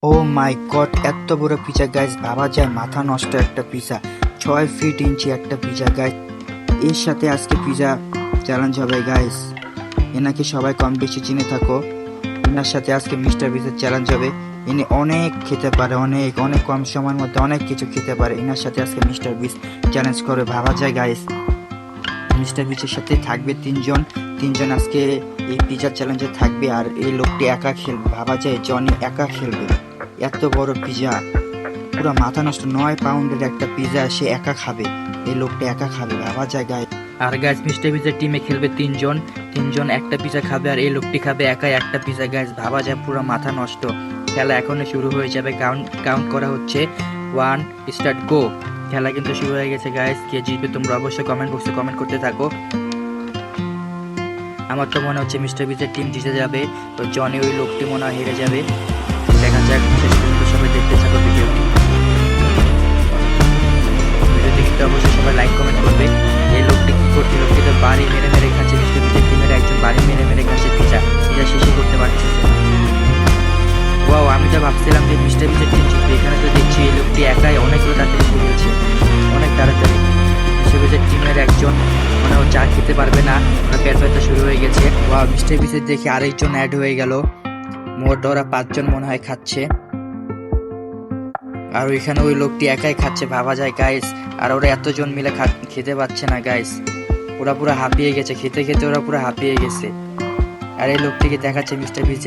ও মাই god, এত বড় pizza guys, ভাবা যায় মাথা নষ্ট একটা পিজা। 6 ফিট ইঞ্চি একটা পিজা গাইস। এর সাথে আজকে পিজা চ্যালেঞ্জ হবে গাইস। এনাকে সবাই কম বেশি চিনে থাকো। এনার সাথে আজকে মিস্টার বিসের চ্যালেঞ্জ হবে। ইনি অনেক খেতে পারে, অনেক অনেক কম সময়ের মধ্যে অনেক কিছু খেতে পারে। এনার সাথে আজকে মিস্টার বিস চ্যালেঞ্জ করে, ভাবা যায় গাইস। মিস্টার বিচের সাথে থাকবে তিনজন। তিনজন আজকে এই পিজা চ্যালেঞ্জে থাকবে, আর এই লোকটি একা খেলবে। ভাবা যায় জনি একা খেলবে। এত বড় পিজা, পুরো মাথা নষ্ট। 9 পাউন্ডের একটা পিজা সে একা খাবে। এই লোকটা একা খাবে, ভাবা যায় গাইস। আর গাইস, মিস্টার পিজার টিমে খেলবে তিনজন। তিনজন একটা পিজা খাবে, আর এই লোকটি খাবে একাই একটা পিজা গাইস। ভাবা যায় পুরো মাথা নষ্ট। খেলা এখনো শুরু হয়ে যাবে। কাউন্ট করা হচ্ছে। 1 স্টার্ট গো। খেলা কিন্তু শুরু হয়ে গেছে গাইস। কে জিতবে তোমরা অবশ্যই কমেন্ট বক্সে কমেন্ট করতে থাকো। আমার তো মনে হচ্ছে মিস্টার বিজের টিম জিতে যাবে। তো জনি ওই লোকটি মনে হয় হেরে যাবে। দেখা যাক, শেষ পর্যন্ত সবাই দেখতে থাকো ভিডিওটি। ভিডিওটি কিন্তু অবশ্যই সবাই লাইক কমেন্ট করবে। এই লোকটি কি করছে? লোকটি তো বাড়ি মেরে মেরে খাচ্ছে। মিস্টার বিজের টিমের একজন বাড়ি মেরে মেরে খাচ্ছে পিজা শেষই করতে পারছে। ওয়াও, আমি তো ভাবছিলাম যে মিস্টার বিজের টিম জিতবে। এখানে তো দেখছি এই লোকটি একাই অনেকগুলো তাড়াতাড়ি করেছে, অনেক তাড়াতাড়ি। মিস্টার বিজের টিমের একজন মনে হয় চা খেতে পারবে না, পেট ব্যথা শুরু হয়ে গেছে। ওয়াও, মিস্টার বিজের দেখে আরেকজন অ্যাড হয়ে গেল। মোট ওরা 5 জন মনে হয় খাচ্ছে, আর ওইখানে ওই লোকটি একাই খাচ্ছে, ভাবা যায় গাইস। আর ওরা এতজন মিলে খেতে পাচ্ছে না গাইস। ওরা পুরো হাঁপিয়ে গেছে, খেতে খেতে ওরা পুরো হাঁপিয়ে গেছে। আর এই লোকটিকে দেখাচ্ছে মিস্টার বিস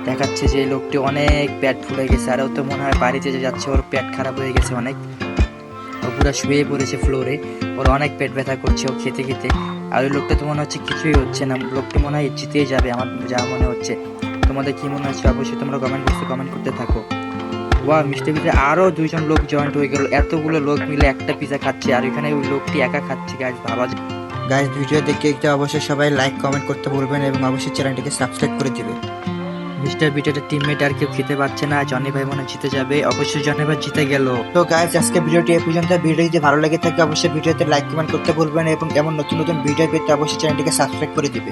দেখাচ্ছে যে এই লোকটি অনেক পেট ফুলে গেছে। আর ও তো মনে হয় বাড়িতে যে যাচ্ছে, ওর পেট খারাপ হয়ে গেছে অনেক। ও পুরো শুয়ে পড়েছে ফ্লোরে। ওর অনেক পেট ব্যথা করছে ও খেতে খেতে। আর ওই লোকটা তো মনে হচ্ছে কিছুই হচ্ছে না। লোকটি মনে হয় জিতেই যাবে আমার যা মনে হচ্ছে। তোমাদের কি মনে হচ্ছে অবশ্যই তোমরা কমেন্ট বক্সে কমেন্ট করতে থাকো। ওয়া, মিস্টার পিজা আরো 2 জন লোক জয়েন্ট হয়ে গেল। এতগুলো লোক মিলে একটা পিজা খাচ্ছে, আর এখানে ওই লোকটি একা খাচ্ছে গাইস। ভাবা যায় গাইস। ভিডিও দেখে অবশ্যই সবাই লাইক কমেন্ট করতে ভুলবেন, এবং অবশ্যই চ্যানেলটিকে সাবস্ক্রাইব করে দিবে। মিস্টার বিটের টিমমেট আর কেউ খেতে পারছে না। জনি ভাই মনে জিতে যাবে, অবশ্যই জনি ভাই জিতে গেল। তো গাইস, আজকে ভিডিওটি এই পর্যন্ত। ভিডিও যদি ভালো লেগে থাকে অবশ্যই ভিডিওতে লাইক কমেন্ট করতে ভুলবেন, এবং এমন নতুন নতুন ভিডিও পেতে অবশ্যই চ্যানেলটিকে সাবস্ক্রাইব করে দিবে।